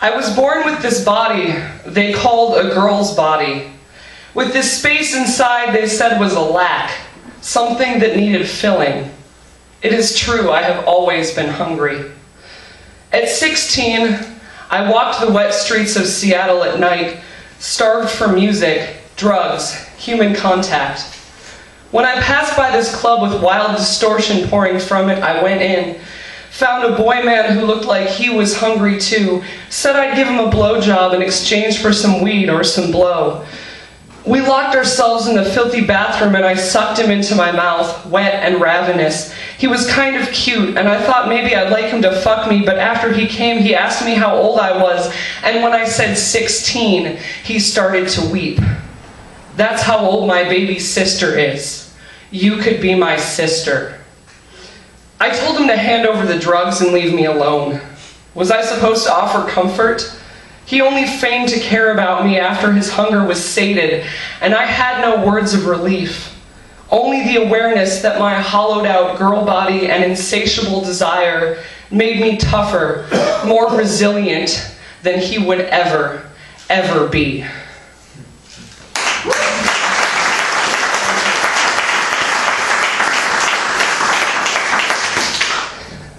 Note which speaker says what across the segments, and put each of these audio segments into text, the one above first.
Speaker 1: I was born with this body they called a girl's body, with this space inside they said was a lack, something that needed filling. It is true, I have always been hungry. At 16, I walked the wet streets of Seattle at night, starved for music, drugs, human contact. When I passed by this club with wild distortion pouring from it, I went in, found a boy man who looked like he was hungry too, said I'd give him a blowjob in exchange for some weed or some blow. We locked ourselves in the filthy bathroom and I sucked him into my mouth, wet and ravenous. He was kind of cute and I thought maybe I'd like him to fuck me, but after he came he asked me how old I was, and when I said 16, he started to weep. That's how old my baby sister is. You could be my sister. I told him to hand over the drugs and leave me alone. Was I supposed to offer comfort? He only feigned to care about me after his hunger was sated, and I had no words of relief. Only the awareness that my hollowed-out girl body and insatiable desire made me tougher, more resilient than he would ever, ever be.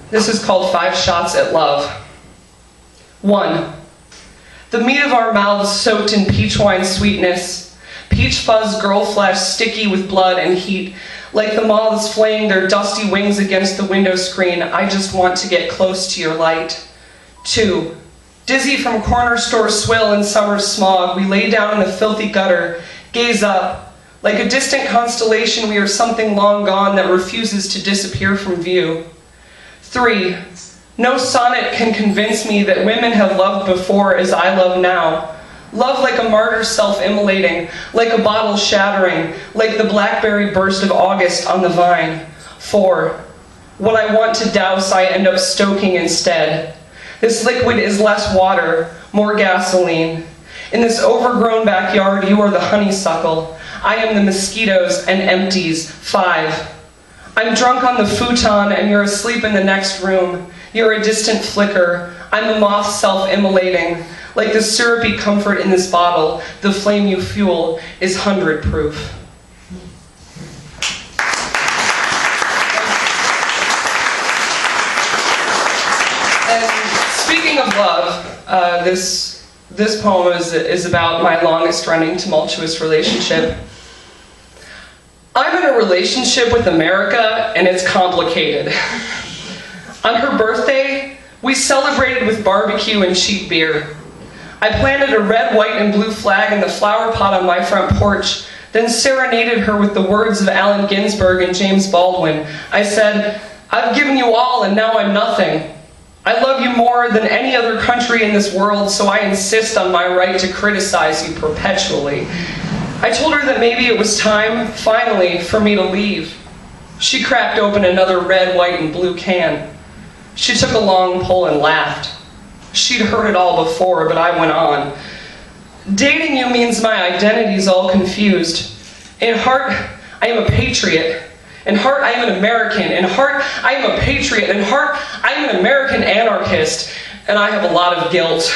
Speaker 1: This is called 5 Shots at Love. 1. The meat of our mouths soaked in peach wine sweetness, peach fuzz girl flesh sticky with blood and heat, like the moths flaying their dusty wings against the window screen. I just want to get close to your light. 2. Dizzy from corner store swill and summer smog, we lay down in the filthy gutter, gaze up. Like a distant constellation, we are something long gone that refuses to disappear from view. 3. No sonnet can convince me that women have loved before as I love now. Love like a martyr self-immolating, like a bottle shattering, like the blackberry burst of August on the vine. 4. What I want to douse I end up stoking instead. This liquid is less water, more gasoline. In this overgrown backyard, you are the honeysuckle. I am the mosquitoes and empties. 5. I'm drunk on the futon and you're asleep in the next room. You're a distant flicker. I'm a moth self-immolating. Like the syrupy comfort in this bottle, the flame you fuel is 100 proof. And speaking of love, this poem is about my longest running tumultuous relationship. I'm in a relationship with America and it's complicated. On her birthday, we celebrated with barbecue and cheap beer. I planted a red, white, and blue flag in the flower pot on my front porch, then serenaded her with the words of Allen Ginsberg and James Baldwin. I said, I've given you all and now I'm nothing. I love you more than any other country in this world, so I insist on my right to criticize you perpetually. I told her that maybe it was time, finally, for me to leave. She cracked open another red, white, and blue can. She took a long pull and laughed. She'd heard it all before, but I went on. Dating you means my identity's all confused. In heart, I am a patriot. In heart, I am an American. In heart, I am a patriot. In heart, I am an American anarchist. And I have a lot of guilt.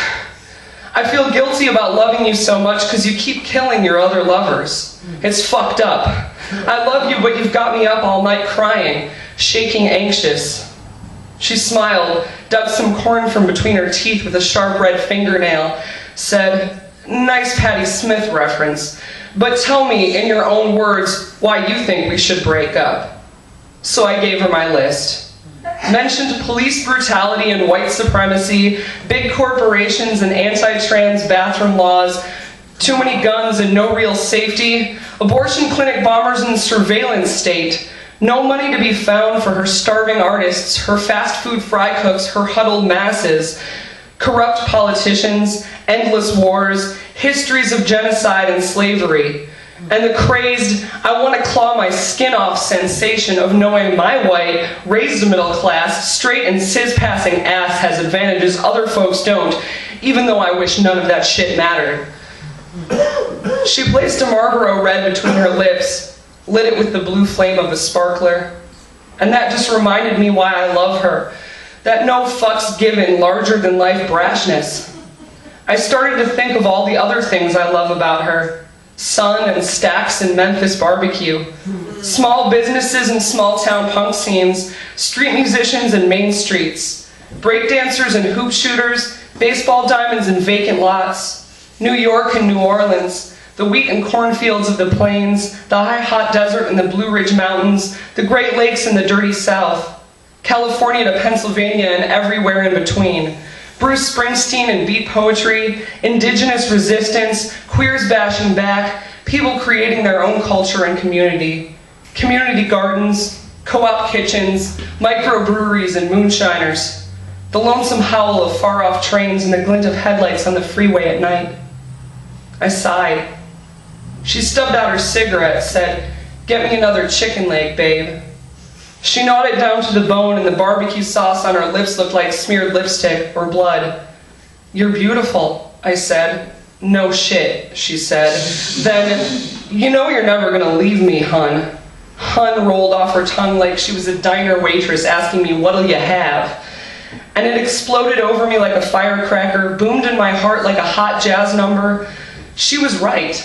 Speaker 1: I feel guilty about loving you so much because you keep killing your other lovers. It's fucked up. I love you, but you've got me up all night crying, shaking anxious. She smiled, dug some corn from between her teeth with a sharp red fingernail, said, nice Patti Smith reference, but tell me in your own words why you think we should break up. So I gave her my list. Mentioned police brutality and white supremacy, big corporations and anti-trans bathroom laws, too many guns and no real safety, abortion clinic bombers and surveillance state, no money to be found for her starving artists, her fast food fry cooks, her huddled masses, corrupt politicians, endless wars, histories of genocide and slavery, and the crazed, I want to claw my skin off sensation of knowing my white, raised middle class, straight and cis-passing ass has advantages other folks don't, even though I wish none of that shit mattered. She placed a Marlboro red between her lips, lit it with the blue flame of a sparkler, and that just reminded me why I love her. That no fucks given larger than life brashness. I started to think of all the other things I love about her. Sun and stacks and Memphis barbecue. Small businesses and small-town punk scenes. Street musicians and main streets. Breakdancers and hoop shooters. Baseball diamonds and vacant lots. New York and New Orleans. The wheat and cornfields of the plains. The high hot desert and the Blue Ridge Mountains. The Great Lakes and the dirty South. California to Pennsylvania and everywhere in between. Bruce Springsteen and beat poetry, indigenous resistance, queers bashing back, people creating their own culture and community. Community gardens, co-op kitchens, microbreweries and moonshiners. The lonesome howl of far-off trains and the glint of headlights on the freeway at night. I sighed. She stubbed out her cigarette, said, "Get me another chicken leg, babe." She gnawed it down to the bone, and the barbecue sauce on her lips looked like smeared lipstick or blood. "You're beautiful," I said. "No shit," she said. Then, "You know you're never gonna leave me, hun." Hun rolled off her tongue like she was a diner waitress asking me, "What'll you have?" And it exploded over me like a firecracker, boomed in my heart like a hot jazz number. She was right.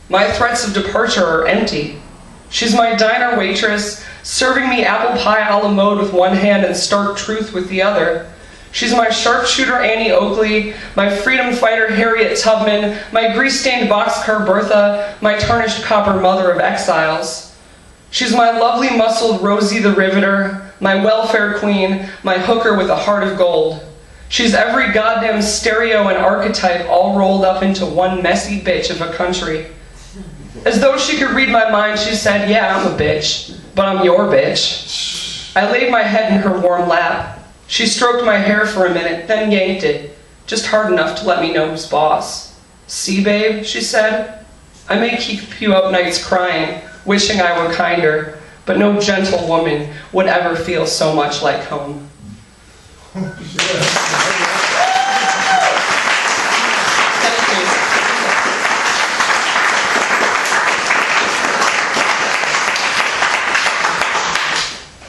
Speaker 1: My threats of departure are empty. She's my diner waitress, serving me apple pie a la mode with one hand and stark truth with the other. She's my sharpshooter Annie Oakley, my freedom fighter Harriet Tubman, my grease-stained boxcar Bertha, my tarnished copper mother of exiles. She's my lovely muscled Rosie the Riveter, my welfare queen, my hooker with a heart of gold. She's every goddamn stereo and archetype all rolled up into one messy bitch of a country. As though she could read my mind, she said, "Yeah, I'm a bitch, but I'm your bitch." I laid my head in her warm lap. She stroked my hair for a minute, then yanked it, just hard enough to let me know who's boss. "See, babe," she said, "I may keep you up nights crying, wishing I were kinder, but no gentle woman would ever feel so much like home."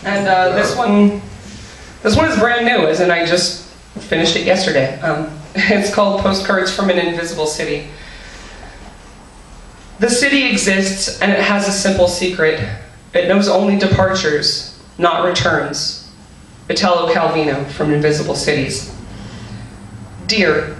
Speaker 1: And this one is brand new, as in I just finished it yesterday. It's called Postcards from an Invisible City. The city exists, and it has a simple secret. It knows only departures, not returns. Italo Calvino from Invisible Cities. Dear,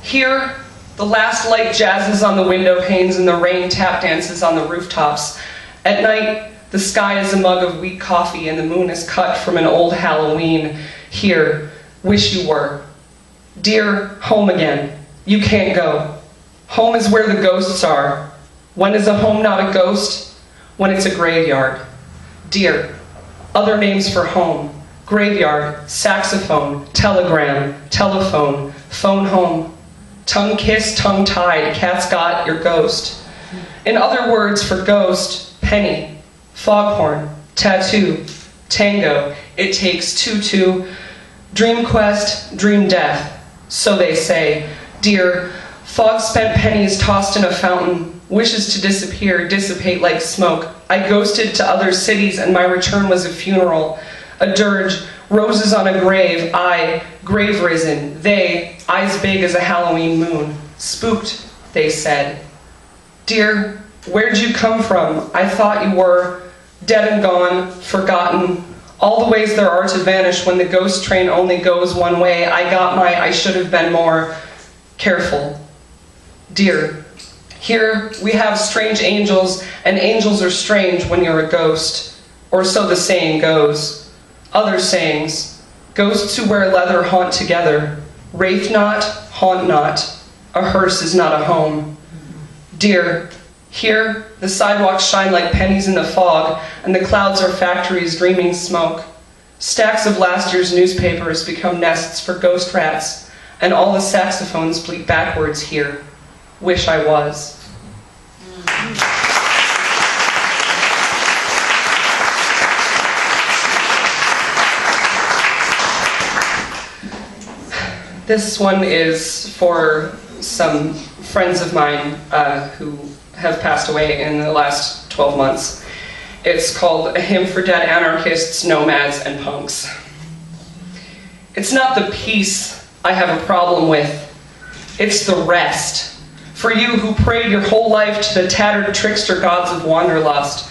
Speaker 1: here the last light jazzes on the window panes and the rain tap dances on the rooftops. At night, the sky is a mug of weak coffee and the moon is cut from an old Halloween. Here, wish you were. Dear, home again. You can't go. Home is where the ghosts are. When is a home not a ghost? When it's a graveyard. Dear, other names for home. Graveyard, saxophone, telegram, telephone, phone home. Tongue kissed, tongue tied, cat's got your ghost. In other words for ghost, penny. Foghorn, tattoo, tango, it takes two, dream quest, dream death, so they say. Dear, fog-spent pennies tossed in a fountain, wishes to disappear, dissipate like smoke. I ghosted to other cities and my return was a funeral, a dirge, roses on a grave, I, grave risen, they, eyes big as a Halloween moon, spooked, they said. Dear, where'd you come from? I thought you were dead and gone, forgotten, all the ways there are to vanish when the ghost train only goes one way. I got my I should have been more careful. Dear, here we have strange angels, and angels are strange when you're a ghost, or so the saying goes. Other sayings, ghosts who wear leather haunt together, wraith not, haunt not, a hearse is not a home. Dear, here, the sidewalks shine like pennies in the fog, and the clouds are factories dreaming smoke. Stacks of last year's newspapers become nests for ghost rats, and all the saxophones bleat backwards here. Wish I was. This one is for some friends of mine who have passed away in the last 12 months. It's called A Hymn for Dead Anarchists, Nomads, and Punks. It's not the peace I have a problem with. It's the rest. For you who prayed your whole life to the tattered trickster gods of wanderlust,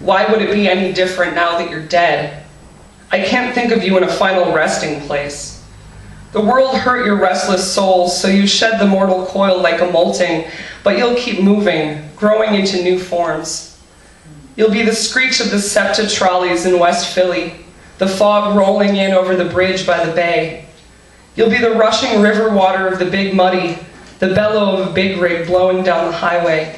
Speaker 1: why would it be any different now that you're dead? I can't think of you in a final resting place. The world hurt your restless souls, so you shed the mortal coil like a molting, but you'll keep moving, growing into new forms. You'll be the screech of the SEPTA trolleys in West Philly, the fog rolling in over the bridge by the bay. You'll be the rushing river water of the Big Muddy, the bellow of a big rig blowing down the highway.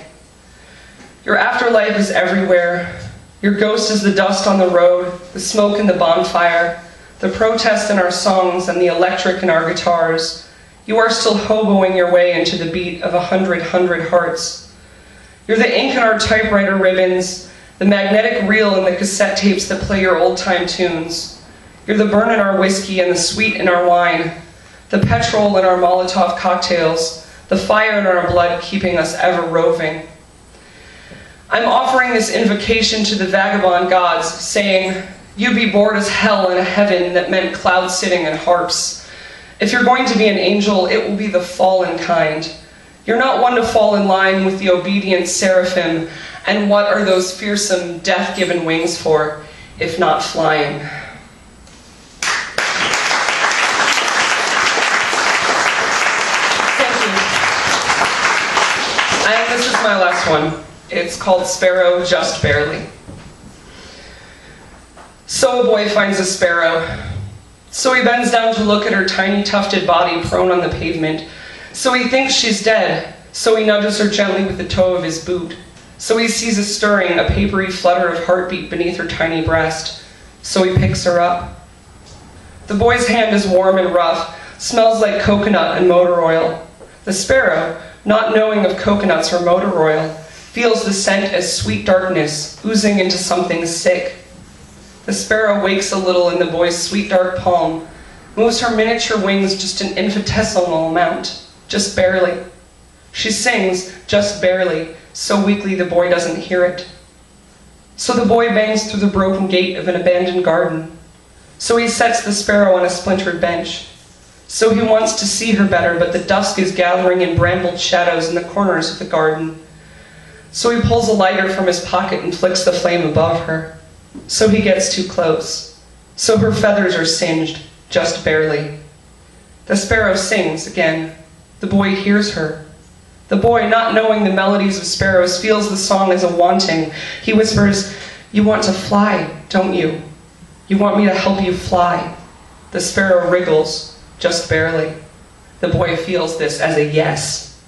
Speaker 1: Your afterlife is everywhere. Your ghost is the dust on the road, the smoke in the bonfire, the protest in our songs and the electric in our guitars. You are still hoboing your way into the beat of 100 hearts. You're the ink in our typewriter ribbons, the magnetic reel in the cassette tapes that play your old-time tunes. You're the burn in our whiskey and the sweet in our wine, the petrol in our Molotov cocktails, the fire in our blood keeping us ever roving. I'm offering this invocation to the vagabond gods, saying, you be bored as hell in a heaven that meant cloud sitting and harps. If you're going to be an angel, it will be the fallen kind. You're not one to fall in line with the obedient seraphim, and what are those fearsome, death-given wings for, if not flying? Thank you. And this is my last one. It's called Sparrow, Just Barely. So a boy finds a sparrow. So he bends down to look at her tiny tufted body prone on the pavement. So he thinks she's dead. So he nudges her gently with the toe of his boot. So he sees a stirring, a papery flutter of heartbeat beneath her tiny breast. So he picks her up. The boy's hand is warm and rough, smells like coconut and motor oil. The sparrow, not knowing of coconuts or motor oil, feels the scent as sweet darkness oozing into something sick. The sparrow wakes a little in the boy's sweet dark palm, moves her miniature wings just an infinitesimal amount, just barely. She sings, just barely, so weakly the boy doesn't hear it. So the boy bangs through the broken gate of an abandoned garden. So he sets the sparrow on a splintered bench. So he wants to see her better, but the dusk is gathering in brambled shadows in the corners of the garden. So he pulls a lighter from his pocket and flicks the flame above her. So he gets too close. So her feathers are singed, just barely. The sparrow sings again. The boy hears her. The boy, not knowing the melodies of sparrows, feels the song as a wanting. He whispers, you want to fly, don't you? You want me to help you fly. The sparrow wriggles, just barely. The boy feels this as a yes.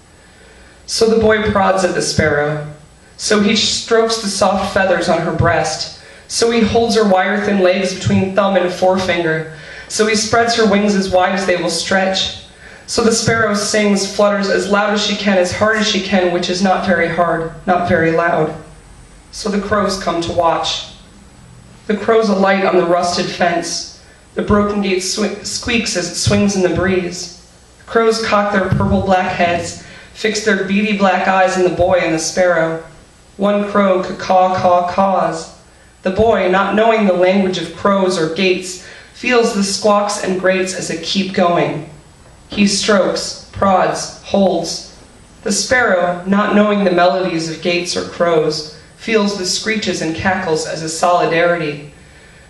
Speaker 1: So the boy prods at the sparrow. So he strokes the soft feathers on her breast. So he holds her wire-thin legs between thumb and forefinger. So he spreads her wings as wide as they will stretch. So the sparrow sings, flutters as loud as she can, as hard as she can, which is not very hard, not very loud. So the crows come to watch. The crows alight on the rusted fence. The broken gate squeaks as it swings in the breeze. The crows cock their purple-black heads, fix their beady black eyes on the boy and the sparrow. One crow caw-caw-caws. The boy, not knowing the language of crows or gates, feels the squawks and grates as it keep going. He strokes, prods, holds. The sparrow, not knowing the melodies of gates or crows, feels the screeches and cackles as a solidarity.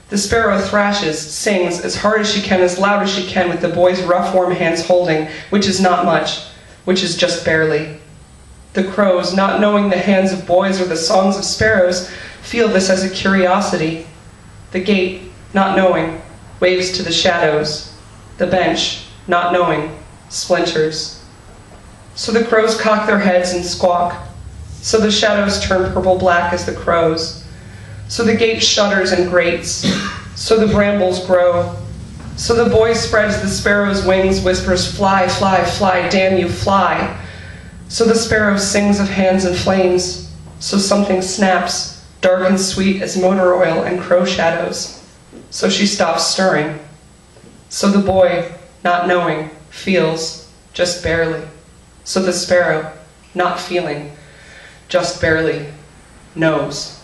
Speaker 1: The sparrow thrashes, sings as hard as she can, as loud as she can, with the boy's rough, warm hands holding, which is not much, which is just barely. The crows, not knowing the hands of boys or the songs of sparrows, feel this as a curiosity. The gate, not knowing, waves to the shadows. The bench, not knowing, splinters. So the crows cock their heads and squawk. So the shadows turn purple-black as the crows. So the gate shudders and grates. So the brambles grow. So the boy spreads the sparrow's wings, whispers, fly, fly, fly, damn you, fly. So the sparrow sings of hands and flames. So something snaps, dark and sweet as motor oil and crow shadows. So she stops stirring. So the boy, not knowing, feels, just barely. So the sparrow, not feeling, just barely, knows.